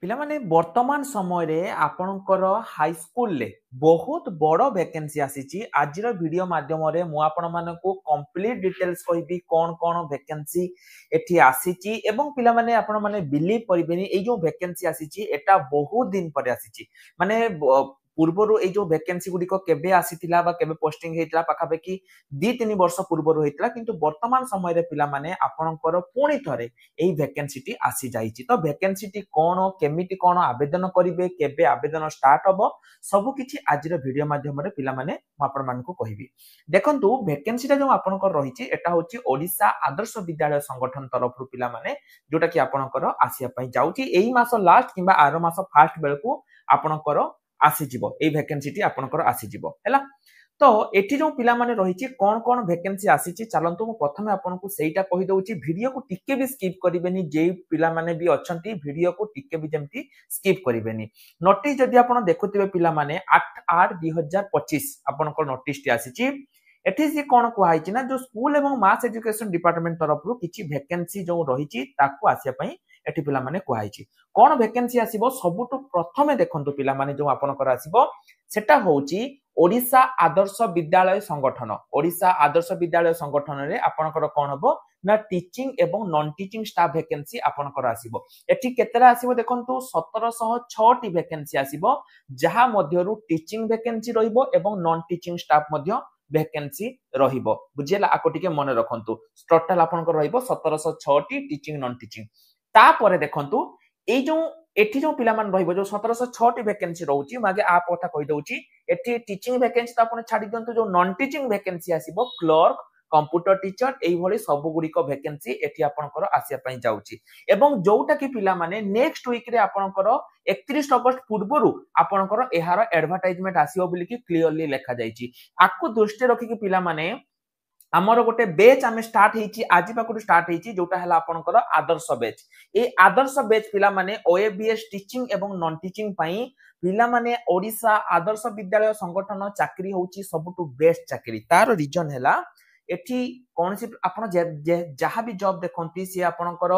पिला माने वर्तमान समय रे आपणकर हाई स्कूल ले बहुत बड़ वैकेंसी आसीची आज वीडियो माध्यम रे मु आपण मानकू कंप्लीट डिटेल्स कहबी कौन कौन वैकेंसी एठी आसीची एवं पिला माने आपण माने बिलीव परिबेनी ए जो वैकेंसी आसीची एटा बहुत दिन पर आसीची माने पूर्वरु ए जो वैकेंसी गुडी को केबे आसीतिला बा केबे पोस्टिंग हेतिला पाखापेकी 2-3 वर्ष पूर्वरु हेतिला किंतु वर्तमान समय रे पिला माने आपणकर पुणी थरे एई वैकेंसी टी आसी जाईची तो वैकेंसी टी कोन केमिति कोन आवेदन करिवे केबे आवेदन स्टार्ट हबो सब किछि आज रो वीडियो माध्यम रे पिला माने आपण मानकू कहिबी देखंतु वैकेंसी टा जो आपणकर रहिची एटा होची ओडिसा आदर्श विद्यालय संगठन तरफ रु पिला माने जोटा कि आपणकर आसिया पई जाउची एई मास लास्ट किबा आरो मास फर्स्ट बेलकू आपणकर आसी जिवो एई वैकेंसी टी आपणकर आसी जिवो हैला तो एठी जो पिला माने रहिची कोन कोन वैकेंसी आसीची चलंतु मु प्रथमे आपनकु सेईटा कहि दउची वीडियो को टिके भी स्किप करिवेनी जे पिला माने भी अछंती वीडियो को टिके भी जेमती स्किप करिवेनी नोटिस जदी आपण देखुतिबे पिला माने 8/8/2025 आपनकर नोटिस टी आसीची एठी से कोन कुहाइची ना जो स्कूल एवं मास एजुकेशन डिपार्टमेंट तरफ रु किछि वैकेंसी जो रहिची ताकू आसिया पई एठी पिला माने कुहाइची कोन वैकेंसी आसीबो सबुटु प्रथमे देखंतु पिला माने जो आपनकर आसीबो सेटा होउची ओडिशा आदर्श विद्यालय संगठन ओडिशा आदर्श विद्यालय संगठन रे आपनकर कोन हबो ना टीचिंग एवं नॉन टीचिंग स्टाफ वैकेंसी आपनकर आसीबो एठी केतेला आसीबो देखंतु 1706 टी वैकेंसी आसीबो जहा मध्यरु टीचिंग वैकेंसी रहिबो एवं नॉन टीचिंग स्टाफ मध्य वैकेंसी रहिबो बुझिला आको टिके मन रखंतु टोटल आपनकर रहिबो 1706 टी टीचिंग नॉन टीचिंग ता परे देखंतु ए जो एठी जो पिला मान रहिबो जो 1706 टी वैकेंसी रहउची मागे आ पथा कहि दउची एठी टीचिंग वैकेंसी त आपण छाडी दियंतु जो नॉन टीचिंग वैकेंसी आसीबो क्लर्क कंप्यूटर टीचर एई भली सब गुडी को वैकेंसी एठी आपनकर आसिया पई जाउची एवं जोटा कि पिला माने नेक्स्ट वीक रे आपनकर 31 अगस्त पूर्वरु आपनकर एहार एडवर्टाइजमेंट आसीबो बोली कि क्लियरली लिखा जाईची आकु दृष्टि रखि कि पिला माने आमर गोटे बेच आमे स्टार्ट हेची आज पाकुडू स्टार्ट हेची जोटा हला आपनकर आदर्श बेच ए आदर्श बेच पिला माने ओएबीएस टीचिंग एवं नॉन टीचिंग पई पिला माने ओडिशा आदर्श विद्यालय संगठन चाकरी होची सबटू बेस्ट चाकरी तार रीजन हला एठी कोनसी आपण जहा भी जॉब देखंती से आपनकर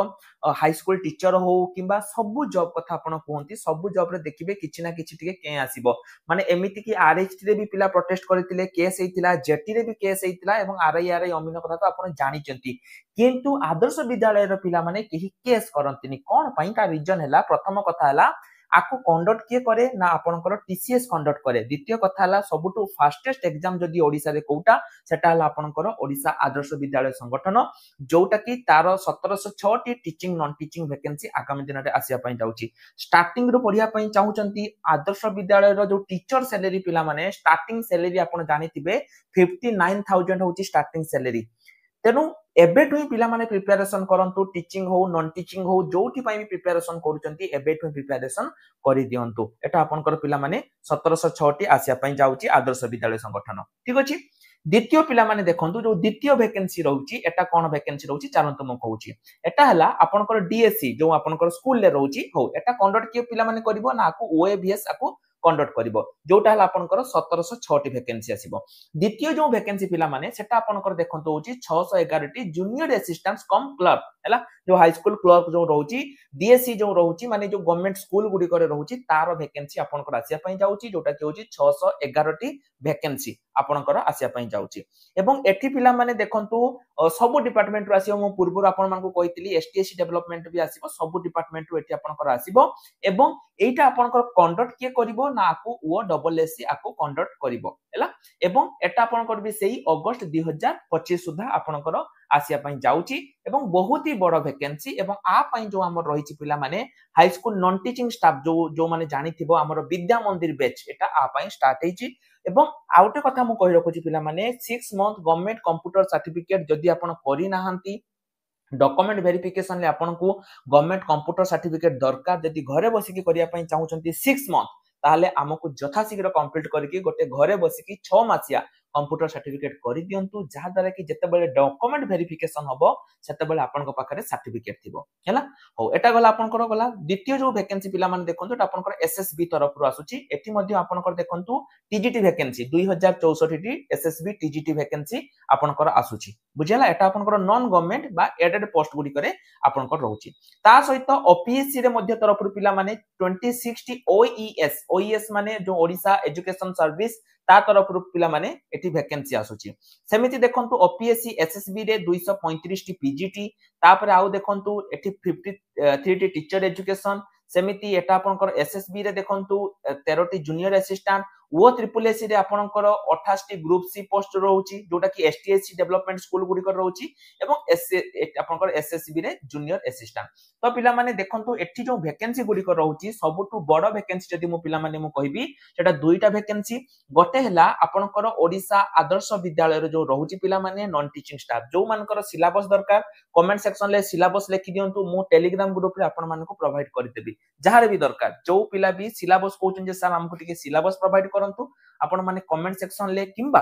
हाई स्कूल टीचर हो किबा सब जॉब कथा आपण कहंती सब जॉब रे देखिबे किछि ना किछि टिके के आसीबो माने एमिति कि आरएचटी रे भी पिला प्रोटेस्ट करथिले केस हेतिला जेटी रे भी केस हेतिला एवं आरआईआरआई अमीन कथा तो आपण जानि चंती किंतु आदर्श विद्यालय रो पिला माने केही केस करंतिनी कोन पई का रीजन हला प्रथम कथा हला आकु कंडक्ट किए करे ना आपनकर टीसीएस कंडक्ट करे द्वितीय कथा हला सबटू फास्टेस्ट एग्जाम जदी ओडिसा रे कोउटा सेटा हला आपनकर ओडिशा आदर्श विद्यालय संगठन जोटा कि तार 1706 T teaching non teaching vacancy आगामी दिन रे आसिया पई जाउची स्टार्टिंग रो पढिया पई चाहउचंती आदर्श विद्यालय रो जो टीचर सैलरी पिला माने स्टार्टिंग सैलरी आपण जानिथिबे 59000 होची स्टार्टिंग सैलरी तेनु एबेटु ही पिला माने प्रिपरेशन करंतु टीचिंग हो नॉन टीचिंग हो जोठी पई भी प्रिपरेशन करूचंती एबेटु प्रिपरेशन करि दियंतु एटा आपनकर पिला माने 1706 टी आसिया पई जाउची आदर्श विद्यालय संगठन ठीक अछि द्वितीय पिला माने देखंतु जो द्वितीय वैकेंसी रहउची एटा कोन वैकेंसी रहउची चालंतु म कहउची एटा हला आपनकर डीएससी जो आपनकर स्कूल ले रहउची हो एटा कंडक्ट के पिला माने करिवो ना आकु ओएबीएस आकु कंडक्ट करिवो जोटा हला आपनकर 1706 टी वैकेंसी आसीबो द्वितीय जो वैकेंसी पिला माने सेटा आपनकर देखंतु होची 611 टी जूनियर असिस्टेंट कम क्लर्क हला जो हाई स्कूल क्लर्क जो रहउची डीएससी जो रहउची माने जो गवर्नमेंट स्कूल गुडी करे रहउची तार वैकेंसी आपनकर आसिया पई जाउची जोटा कि होची 611 टी वैकेंसी आपनकर आसिया पई जाउची एवं एठी पिला माने देखंतु सब डिपार्टमेंट रु आसीबो मो पूर्व आपन मानको कहितली एसटीएससी डेवलपमेंट भी आसीबो सब डिपार्टमेंट रु एठी आपनकर आसीबो एवं एटा आपनकर कंडक्ट के करिवो ना आकु ओ डबल एससी आकु कंडक्ट करिवो हैला एवं एटा आपनकर भी सेही अगस्त 2025 सुधा आपनकर आसिया पई जाउची एवं बहुत ही बड़ वैकेंसी एवं आ पई जो हमर रहिची पिला माने high school non teaching staff जो माने जानिथिबो हमर विद्या मंदिर बैच एटा आ पई स्टार्ट हेची एवं आउटे कथा मु कहि रखुची पिला माने 6 मंथ गवर्नमेंट कंप्यूटर सर्टिफिकेट जदी आपण करि नाहंती डॉक्यूमेंट वेरिफिकेशन ले आपण को गवर्नमेंट कंप्यूटर सर्टिफिकेट दरकार जदी घरे बसी की करिया पई चाहउचंती 6 मंथ ताले हमकु यथाशीघ्र कंप्लीट करके गोटे घरे बसी की 6 मासिया कंप्यूटर सर्टिफिकेट कर दियंतु जहा द्वारा कि जेतेबेले डॉक्यूमेंट वेरिफिकेशन हबो सेतेबेले आपनक पाखरे सर्टिफिकेट थिबो हैला हो एटा गला आपनकर गला द्वितीय जो वैकेंसी पिला माने देखंतु एटा आपनकर एसएसबी तरफ रु आसुची एठी मध्ये आपनकर देखंतु TGT vacancy 2064 T SSB TGT vacancy आपनकर आसुची बुझिला एटा आपनकर नॉन गवर्नमेंट बा एडेड पोस्ट गुडी करे आपनकर रहउची ता सहित ओपीएससी रे मध्ये तरफ रु पिला माने 2060 ओईएस माने जो ओडिसा एजुकेशन सर्विस ता तरफ रु पिला माने एठी वैकेंसी आसुची सेमिति देखंतु ओपीएससी एसएसबी रे 235 टी पीजीटी तापर आउ देखंतु एठी 53 टी टीचर एजुकेशन सेमिति एटा आपनकर एसएसबी रे देखंतु 13 टी जूनियर असिस्टेंट वो ट्रिपल एससी रे आपनकर 28 टी ग्रुप सी पोस्ट रहउची जोटा कि एसटीएससी डेवलपमेंट स्कूल गुडी कर रहउची एवं आपनकर एसएसबी रे जूनियर असिस्टेंट तो पिला माने देखंतु एठी जो वैकेंसी गुडी कर रहउची सबटु बड़ वैकेंसी जदी मो पिला माने मु कहबी सेटा दुईटा वैकेंसी गोटे हला आपनकर ओडिसा आदर्श विद्यालय रे जो रहउची पिला माने नॉन टीचिंग स्टाफ जो मानकर सिलेबस दरकार कमेंट सेक्शन ले सिलेबस लिखि दियंतु मु टेलीग्राम ग्रुप रे आपन मानको प्रोवाइड करि देबी जहारे भी दरकार जो पिला भी सिलेबस कहउछन जे सर हमको टिके सिलेबस प्रोवाइड करंतु आपण माने कमेंट सेक्शन ले किंबा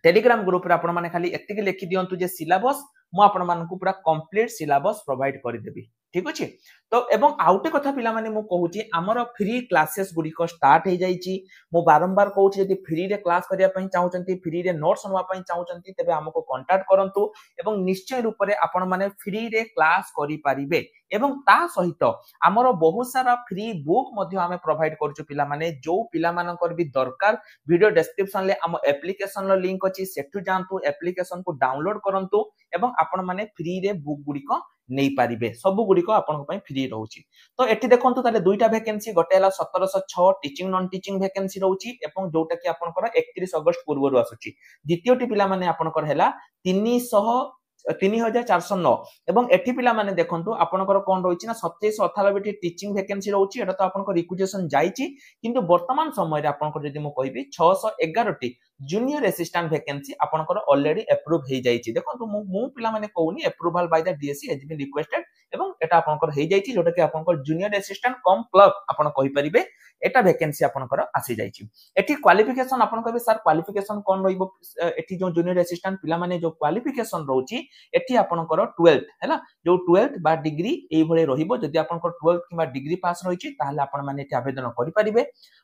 टेलीग्राम ग्रुप रे आपण माने खाली एतिके लिखि दियंतु जे सिलेबस मु आपण मानको पूरा कंप्लीट सिलेबस प्रोवाइड करि देबी ठीक अछि तो एवं आउटे कथा पिला माने मु कहूची हमर फ्री क्लासेस गुडी को स्टार्ट हे जाईची मु बारंबार कहूची यदि फ्री रे क्लास करिया पई चाहउचंती फ्री रे नोट्स नवा पई चाहउचंती तबे हमको कांटेक्ट करंतु एवं निश्चय रूप रे आपण माने फ्री रे क्लास करि परिबे एवं ता सहित हमर बहुत सारा फ्री बुक मध्ये हमें प्रोवाइड करछु पिला माने जो पिला मानकर भी दरकार वीडियो डिस्क्रिप्शन ले हम एप्लीकेशन लो लिंक अछि सेठु जानतु एप्लीकेशन को डाउनलोड करंतु एवं आपण माने फ्री रे बुक गुडी को नहीं पारिबे सब गुडी को आपण पई फ्री रहउची तो एठी देखंतु ताले दुईटा वैकेंसी गोटे हला 1706 टीचिंग नॉन टीचिंग वैकेंसी रहउची एवं जोटा कि आपनकर 31 अगस्त पूर्व रु आसुची द्वितीयटी पिला माने आपनकर हला 3409 एवं एठी पिला माने देखंतु आपनकर कोन रहिछि ना 2798 टी टीचिंग वैकेंसी रहउची एटा तो आपनकर रिक्वेजिशन जाईची किंतु वर्तमान समय रे आपनकर जदि मु कहबी 611 टी जूनियर असिस्टेंट वैकेंसी आपनकर ऑलरेडी अप्रूव हे जाईची देखंतु मु पिला माने कहउनी approval by the DSC has been requested एवं एटा आपनकर हे जाईची जोटा कि आपनकर जूनियर असिस्टेंट कम क्लर्क आपन कहि परिबे एटा वैकेंसी आपनकर आसी जाईची एठी क्वालिफिकेशन आपन कहबे सर क्वालिफिकेशन कोन रहिबो एठी जो जूनियर असिस्टेंट पिला माने जो क्वालिफिकेशन रहउची एठी आपनकर 12th हैला जो 12th बा डिग्री एई भले रहिबो जदि आपनकर 12th किबा डिग्री पास रहिची ताहाले आपन माने एठी आवेदन करि परिबे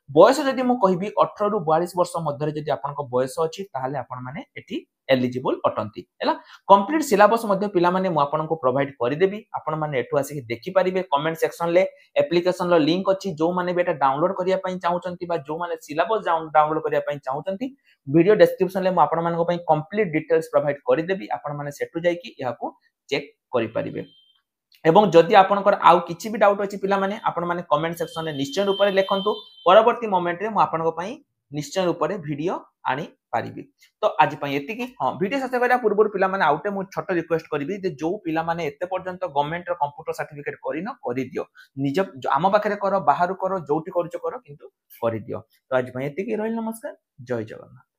बयस जदि मु कहिबी 18 रु 42 वर्ष मध्ये जदि आपनकर बयस अछि ताहाले आपन माने एठी एलिजिबल अटंती हैला कंप्लीट सिलेबस मध्ये पिला माने मु आपनको प्रोवाइड करि देबी आपन माने एठु आसी के देखि परिबे कमेंट सेक्शन ले एप्लीकेशन लो लिंक अछि जो माने बेटा डाउनलोड करिया पई चाहउचंती बा जो माने सिलेबस डाउनलोड करिया पई चाहउचंती वीडियो डिस्क्रिप्शन ले मु आपन मानको पई कंप्लीट डिटेल्स प्रोवाइड करि देबी आपन माने सेटु जाई कि याको चेक करि परिबे एवं जदि आपनकर आउ किछि भी डाउट अछि पिला माने आपन माने कमेंट सेक्शन ले निश्चय रूप रे लेखंतु परवर्ती मोमेंट रे मु आपनको पई निश्चय रूप रे वीडियो आनी पारिबी तो आज पई एति कि हां वीडियो सते करिया पूर्व पिला माने आउटे मु छोटो रिक्वेस्ट करबी जे जो पिला माने एते पर्यंत गवर्नमेंट रो कंप्यूटर सर्टिफिकेट करिनो करि दियो निज आम पाखरे करो बाहर करो जोटी करछ करो किंतु करि दियो तो आज पई एति कि रहल नमस्कार जय जगन्नाथ।